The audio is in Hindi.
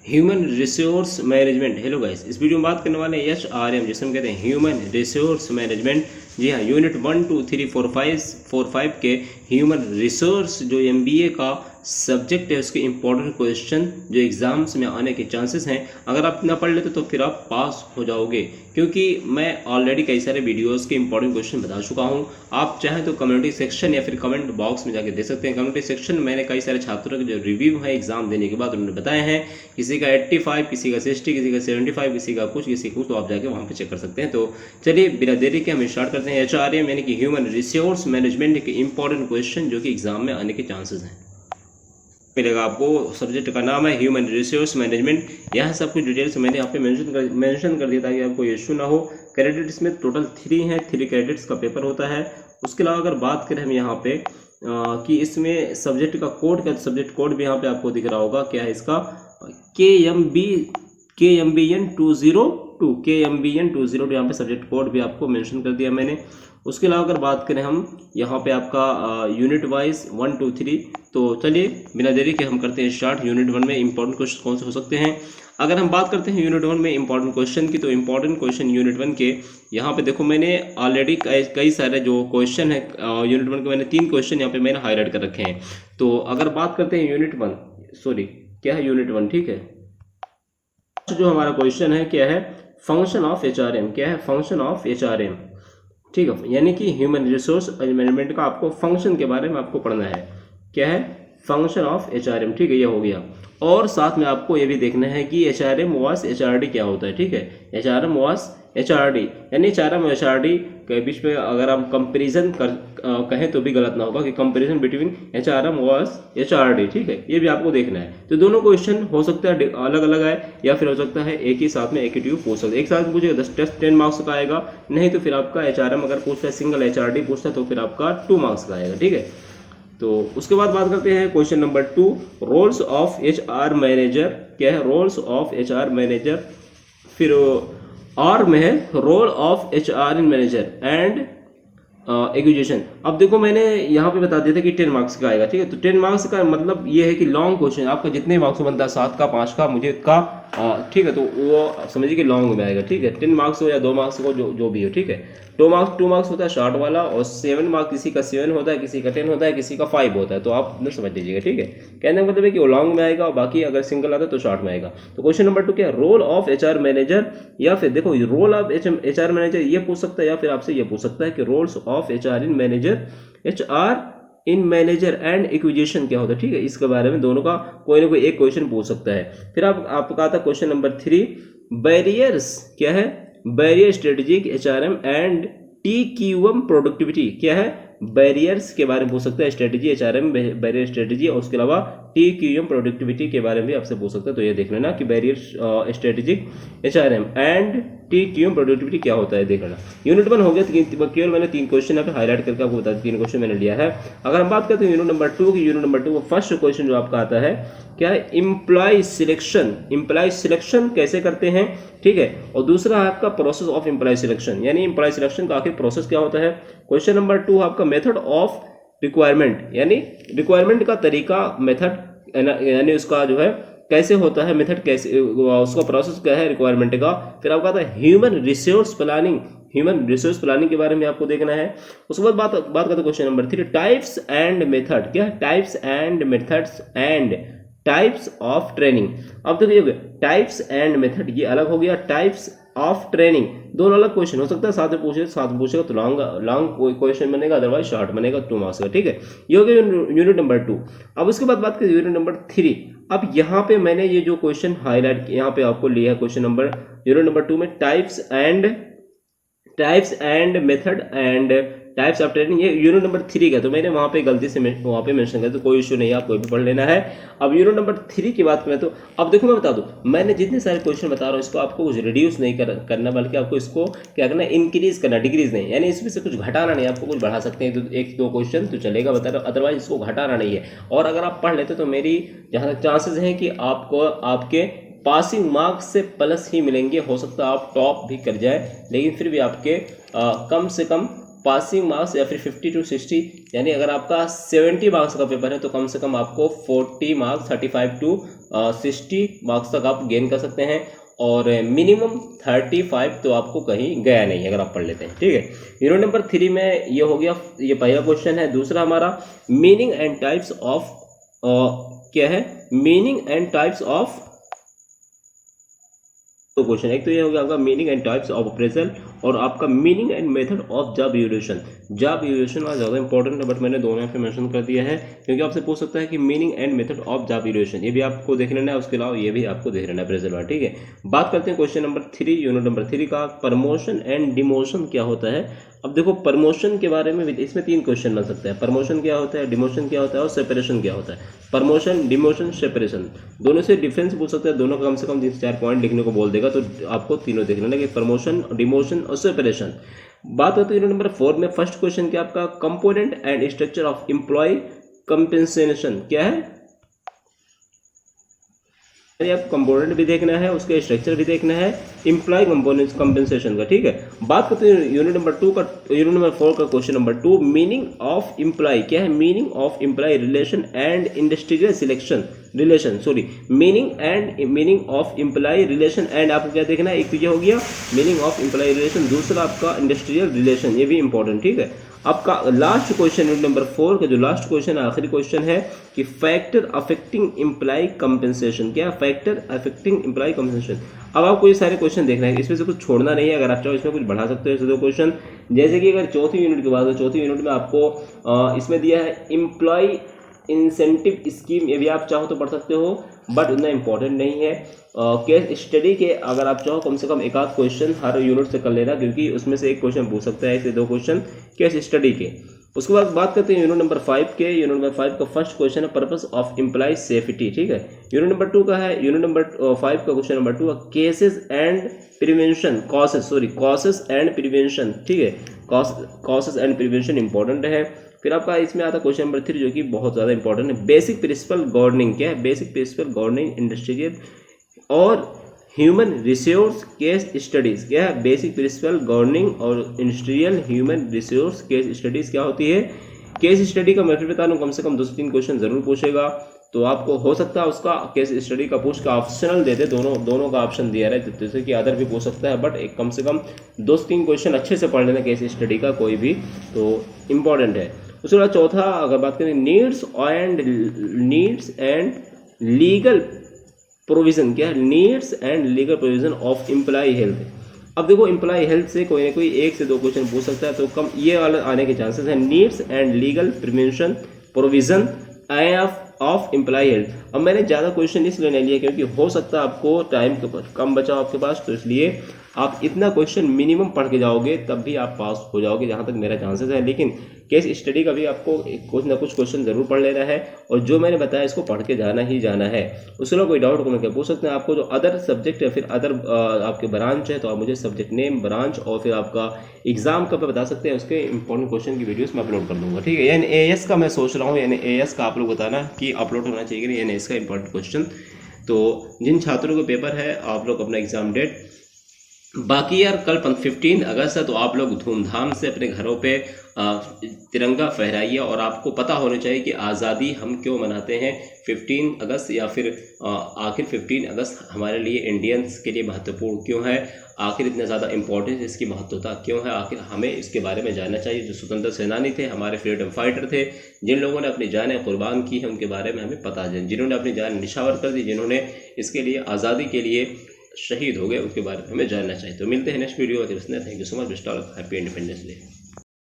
Human resource management. Hello guys, इस वीडियो में बात करने वाले हैं HRM, जिसे हम कहते हैं ह्यूमन रिसोर्स मैनेजमेंट। जी हाँ, यूनिट 1 2 3 4 5 के ह्यूमन रिसोर्स जो MBA का सब्जेक्ट है, उसके इंपॉर्टेंट क्वेश्चन जो एग्जाम्स में आने के चांसेस हैं, अगर आप ना पढ़ लेते तो फिर आप पास हो जाओगे, क्योंकि मैं ऑलरेडी कई सारे वीडियोस के इंपॉर्टेंट क्वेश्चन बता चुका हूँ। आप चाहें तो कम्युनिटी सेक्शन या फिर कमेंट बॉक्स में जाके दे सकते हैं। कम्युनिटी सेक्शन में मैंने कई सारे छात्रों के जो रिव्यू है एग्जाम देने के बाद उन्होंने बताए हैं, किसी का 85, किसी का 60, किसी का 75, किसी का कुछ, तो आप जाके वहाँ पे चेक कर सकते हैं। तो चलिए बिना देरी के हम स्टार्ट करते हैं। HRM यानी कि ह्यूमन रिसोर्स मैनेजमेंट के इंपॉर्टेंट क्वेश्चन जो कि एग्जाम में आने के चांसेस हैं। मिलेगा आपको, सब्जेक्ट का नाम है ह्यूमन रिसोर्स मैनेजमेंट। यहाँ सब कुछ डिटेल्स मैंने यहाँ पे मेंशन कर दिया ताकि आपको इशू ना हो। क्रेडिट्स में टोटल 3 हैं, 3 क्रेडिट्स का पेपर होता है। उसके अलावा अगर बात करें हम यहाँ पे कि इसमें सब्जेक्ट का कोड का, सब्जेक्ट कोड भी यहाँ पे आपको दिख रहा होगा, क्या है इसका, KMBN 202, KMBN 202 यहाँ पे सब्जेक्ट कोड भी आपको मेंशन कर दिया मैंने। उसके अलावा अगर बात करें हम यहाँ पे आपका यूनिट वाइज 1 2 3, तो चलिए बिना देरी के हम करते हैं स्टार्ट। यूनिट 1 में इंपॉर्टेंट क्वेश्चन कौन से हो सकते हैं। अगर हम बात करते हैं यूनिट 1 में इंपॉर्टेंट क्वेश्चन की, तो इंपॉर्टेंट क्वेश्चन यूनिट 1 के यहाँ पे देखो, मैंने ऑलरेडी कई सारे जो क्वेश्चन है यूनिट 1 के, मैंने 3 क्वेश्चन यहाँ पे मैंने हाईलाइट कर रखे हैं। तो अगर बात करते हैं यूनिट 1, सॉरी क्या है यूनिट 1, ठीक है, जो हमारा क्वेश्चन है क्या है, फंक्शन ऑफ HRM। क्या है, फंक्शन ऑफ HRM, ठीक है, यानी कि ह्यूमन रिसोर्स मैनेजमेंट का आपको फंक्शन के बारे में आपको पढ़ना है। क्या है, फंक्शन ऑफ HRM, ठीक है, ये हो गया। और साथ में आपको ये भी देखना है कि HRM वास HRD क्या होता है, ठीक है, HRM वास HRD, यानी HRM और HRD के बीच में अगर आप कंपेरिजन कहें तो भी गलत ना होगा कि कंपेरिजन बिटवीन HRM वास HRD, ठीक है, ये भी आपको देखना है। तो दोनों क्वेश्चन हो सकता है अलग अलग है, या फिर हो सकता है एक ही साथ में एक ही ट्यूब पूछ सकते, एक साथ पूछेगा 10 मार्क्स का आएगा, नहीं तो फिर आपका HRM अगर पूछता है, सिंगल HRD पूछता है तो फिर आपका 2 मार्क्स का आएगा, ठीक है। तो उसके बाद बात करते हैं question number 2, roles of HR manager. क्या है, रोल्स ऑफ HR मैनेजर। फिर और में है role of HR in manager and acquisition. अब देखो मैंने यहाँ पे बता दिया था कि 10 मार्क्स का आएगा, ठीक है। तो 10 मार्क्स का मतलब ये है कि लॉन्ग क्वेश्चन, आपका जितने मार्क्स बनता है 7 का, 5 का, मुझे का, ठीक है, तो वो समझिए कि लॉन्ग में आएगा, ठीक है। 10 मार्क्स हो या 2 मार्क्स हो, जो भी हो, ठीक है। 2 मार्क्स होता है शॉर्ट वाला, और 7 मार्क्स किसी का 7 होता है, किसी का 10 होता है, किसी का 5 होता है, तो आप समझ लीजिएगा, ठीक है। कहने का मतलब है कि वो लॉन्ग में आएगा और बाकी अगर सिंगल आता है तो शॉर्ट में आएगा। तो क्वेश्चन नंबर 2 क्या है, रोल ऑफ HR मैनेजर, या फिर देखो रोल ऑफ HR मैनेजर ये पूछ सकता है, या फिर आपसे ये पूछ सकता है कि roles of HR in manager, HR in manager and acquisition क्या होता है, ठीक है। इसके बारे में दोनों का कोई ना कोई एक क्वेश्चन पूछ सकता है। फिर आपका आता है क्वेश्चन नंबर 3, बैरियर्स। क्या है, barrier strategic HRM and TQM productivity. क्या है, बैरियर्स के बारे में पूछ सकता है, स्ट्रेटेजी HRM बैरियर स्ट्रेटेजी, और उसके अलावा TQM प्रोडक्टिविटी के बारे में भी आपसे पूछ सकता है। तो ये देख लेना कि barrier strategic HRM and TQM productivity क्या होता है, देख लेना। यूनिट 1 हो गया, केवल मैंने 3 क्वेश्चन यहाँ पे हाईलाइट करके आपको बता दिया, 3 क्वेश्चन मैंने लिया है। अगर हम बात करते हैं यूनिट नंबर 2 की, यूनिट नंबर 2 फर्स्ट क्वेश्चन जो आपका आता है, क्या है, एम्प्लॉय सिलेक्शन। एम्प्लॉय सिलेक्शन कैसे करते हैं, ठीक है। और दूसरा है आपका प्रोसेस ऑफ एम्प्लॉय सिलेक्शन, यानी एम्प्लॉय सिलेक्शन का आखिर प्रोसेस क्या होता है। क्वेश्चन नंबर 2 आपका मेथड ऑफ रिक्वायरमेंट, यानी रिक्वायरमेंट का तरीका, मेथड यानी उसका जो है कैसे होता है, मेथड कैसे, उसका प्रोसेस क्या है रिक्वायरमेंट का। फिर आपका आता है human resource planning, human resource planning के बारे में आपको देखना है। उसके बाद बात करते हैं question number 3, types and method. क्या है, types and methods and types of training. अब देखिए टाइप्स एंड मेथड ये अलग हो गया, टाइप्स ऑफ ट्रेनिंग दोनों अलग क्वेश्चन हो सकता है, साथ में पूछेगा तो लॉन्ग क्वेश्चन बनेगा, अदरवाइज शॉर्ट बनेगा 2 मार्क्स का, ठीक है। ये हो गया यूनिट नंबर 2। अब उसके बाद बात करें यूनिट नंबर 3। अब यहाँ पे मैंने ये जो क्वेश्चन हाईलाइट यहाँ पे आपको लिया है, क्वेश्चन नंबर यूनिट नंबर 2 में types and method and types of training, ये यूनिट नंबर 3 का, तो मैंने वहाँ पे गलती से वहाँ पे मेंशन किया, तो कोई इशू नहीं है, आपको भी पढ़ लेना है। अब यूनिट नंबर 3 की बात करें तो अब देखो मैं बता दूं, मैंने जितने सारे क्वेश्चन बता रहा हूँ इसको आपको कुछ रिड्यूस नहीं करना, बल्कि आपको इसको क्या करना है, इंक्रीज करना, डिक्रीज नहीं, यानी इसमें से कुछ घटाना नहीं, आपको कुछ बढ़ा सकते हैं, तो 1-2 क्वेश्चन तो चलेगा, बता रहा, अदरवाइज इसको घटाना नहीं है। और अगर आप पढ़ लेते तो मेरी जहाँ तक चांसेस हैं कि आपको आपके पासिंग मार्क्स से प्लस ही मिलेंगे। हो सकता है आप टॉप भी कर जाए, लेकिन फिर भी आपके कम से कम पासिंग मार्क्स या फिर 50 to 60, यानी अगर आपका 70 मार्क्स का पेपर है तो कम से कम आपको 40 मार्क्स 35 to 60 मार्क्स तक आप गेन कर सकते हैं, और मिनिमम 35 तो आपको कहीं गया नहीं अगर आप पढ़ लेते हैं, ठीक है। यूनिट नंबर 3 में ये हो गया, ये पहला क्वेश्चन है। दूसरा हमारा मीनिंग एंड टाइप्स ऑफ, क्या है, मीनिंग एंड टाइप्स ऑफ, तो क्वेश्चन एक तो ये हो गया आपका meaning and types of appraisal, और आपका meaning and method of job evaluation. Job evaluation आज ज़्यादा इंपॉर्टेंट है, बट मैंने दोनों यहाँ पे मेंशन कर दिया है क्योंकि आपसे पूछ सकता है कि meaning and method of job evaluation, ये भी आपको देख लेना है, उसके अलावा ये भी आपको देख लेना है अप्रेजल वाला, ठीक है। बात करते हैं क्वेश्चन नंबर 3, यूनिट नंबर 3 का, प्रमोशन एंड डिमोशन क्या होता है। अब देखो प्रमोशन के बारे में इसमें 3 क्वेश्चन बन सकते हैं, प्रमोशन क्या होता है, डिमोशन क्या होता है, और सेपरेशन क्या होता है। प्रमोशन, डिमोशन, सेपरेशन, दोनों से डिफरेंस पूछ सकते हैं, दोनों का कम से कम 3-4 पॉइंट लिखने को बोल देगा, तो आपको तीनों देख लेना कि प्रमोशन, डिमोशन और सेपरेशन। बात करते हैं यूनिट नंबर 4 में, फर्स्ट क्वेश्चन क्या आपका, component and structure of employ compensation क्या है। आपको कंपोनेंट भी देखना है, उसके स्ट्रक्चर भी देखना है, एम्प्लॉय कंपोनेंट कंपेंसेशन का, ठीक है। बात करते हैं यूनिट नंबर 2 का, यूनिट नंबर 4 का question number 2, meaning of employ क्या है, meaning of employ relation and industrial selection relation, sorry, meaning of employ relation and, आपको क्या देखना है, एक तो ये हो गया मीनिंग ऑफ एम्प्लॉय रिलेशन, दूसरा आपका इंडस्ट्रियल रिलेशन, ये भी इंपॉर्टेंट, ठीक है। आपका लास्ट क्वेश्चन यूनिट नंबर 4 का जो लास्ट क्वेश्चन है, आखिरी क्वेश्चन है कि फैक्टर अफेक्टिंग एम्प्लॉय कंपेंसेशन क्या है, फैक्टर अफेक्टिंग एम्प्लॉय कंपेंसेशन। अब आपको ये सारे क्वेश्चन देखना है, इसमें से कुछ छोड़ना नहीं है, अगर आप चाहो इसमें कुछ बढ़ा सकते हो ऐसे 2 क्वेश्चन। जैसे कि अगर चौथी यूनिट की बात हो, चौथी यूनिट में आपको इसमें दिया है एम्प्लॉय इंसेंटिव स्कीम, ये भी आप चाहो तो पढ़ सकते हो, बट उतना इंपॉर्टेंट नहीं है। केस स्टडी के अगर आप चाहो कम से कम एक आध क्वेश्चन हर यूनिट से कर लेना, क्योंकि उसमें से एक क्वेश्चन पूछ सकता है, ऐसे 2 क्वेश्चन केस स्टडी के। उसके बाद बात करते हैं यूनिट नंबर 5 के। यूनिट नंबर 5 का फर्स्ट क्वेश्चन है पर्पस ऑफ एम्प्लॉय सेफ्टी, ठीक है। यूनिट नंबर 2 का है, यूनिट नंबर 5 का question number 2 cases and prevention, causes and prevention, ठीक है, कॉसेस एंड प्रिवेंशन इंपॉर्टेंट है। फिर आपका इसमें आता है क्वेश्चन नंबर 3 जो कि बहुत ज़्यादा इंपॉर्टेंट है, बेसिक प्रिंसिपल गवर्निंग क्या है, बेसिक प्रिंसिपल गवर्निंग इंडस्ट्रियल और ह्यूमन रिसोर्स केस स्टडीज़ क्या है, बेसिक प्रिंसिपल गवर्निंग और industrial human resource case studies क्या होती है। केस स्टडी का मैं फिर बता दूं, कम से कम 2 से 3 क्वेश्चन जरूर पूछेगा, तो आपको हो सकता है उसका केस स्टडी का पूछ का ऑप्शनल दे दे, दोनों का ऑप्शन दिया रहे, जैसे कि अदर भी पूछ सकता है, बट एक कम से कम 2 से 3 क्वेश्चन अच्छे से पढ़ लेना केस स्टडी का कोई भी, तो इम्पॉर्टेंट है। उसके बाद चौथा अगर बात करें नीड्स एंड लीगल प्रोविजन क्या है, needs and legal provision of employ health. अब देखो एम्प्लॉय हेल्थ से कोई ना कोई 1 से 2 क्वेश्चन पूछ सकता है, तो कम ये वाला आने के चांसेस हैं, needs and legal provision of employ health. अब मैंने ज़्यादा क्वेश्चन इसलिए नहीं लिया क्योंकि हो सकता है आपको टाइम कम बचा आपके पास, तो इसलिए आप इतना क्वेश्चन मिनिमम पढ़ के जाओगे तब भी आप पास हो जाओगे, जहाँ तक मेरा चांसेस है। लेकिन केस स्टडी का भी आपको कुछ ना कुछ क्वेश्चन जरूर पढ़ लेना है, और जो मैंने बताया इसको पढ़ के जाना ही जाना है। उसके अलावा कोई डाउट कमेंट करके पूछ सकते हैं। आपको जो अदर सब्जेक्ट या फिर अदर आपके ब्रांच है, तो आप मुझे सब्जेक्ट नेम, ब्रांच और फिर आपका एग्जाम कब बता सकते हैं, उसके इंपॉर्टेंट क्वेश्चन की वीडियोस मैं अपलोड कर दूंगा, ठीक है। यानी एएस का मैं सोच रहा हूँ, यानी एएस का आप लोग बताना कि अपलोड होना चाहिए कि यानी इसका इंपॉर्टेंट क्वेश्चन। तो जिन छात्रों को पेपर है आप लोग अपना एग्जाम डेट, बाकी यार कल 15 अगस्त है, तो आप लोग धूमधाम से अपने घरों पे तिरंगा फहराइए, और आपको पता होना चाहिए कि आज़ादी हम क्यों मनाते हैं 15 अगस्त, या फिर आखिर 15 अगस्त हमारे लिए इंडियंस के लिए महत्वपूर्ण क्यों है, आखिर इतना ज़्यादा इम्पोर्टेंस इसकी महत्वता क्यों है, आखिर हमें इसके बारे में जानना चाहिए। जो स्वतंत्र सेनानी थे, हमारे फ्रीडम फाइटर थे, जिन लोगों ने अपनी जानें कुर्बान की हैं, उनके बारे में हमें पता है, जिन्होंने अपनी जान निछावर कर दी, जिन्होंने इसके लिए आज़ादी के लिए शहीद हो गए, उसके बारे में हमें जानना चाहिए। तो मिलते हैं next video. Thank you so much, best of luck, happy independence day.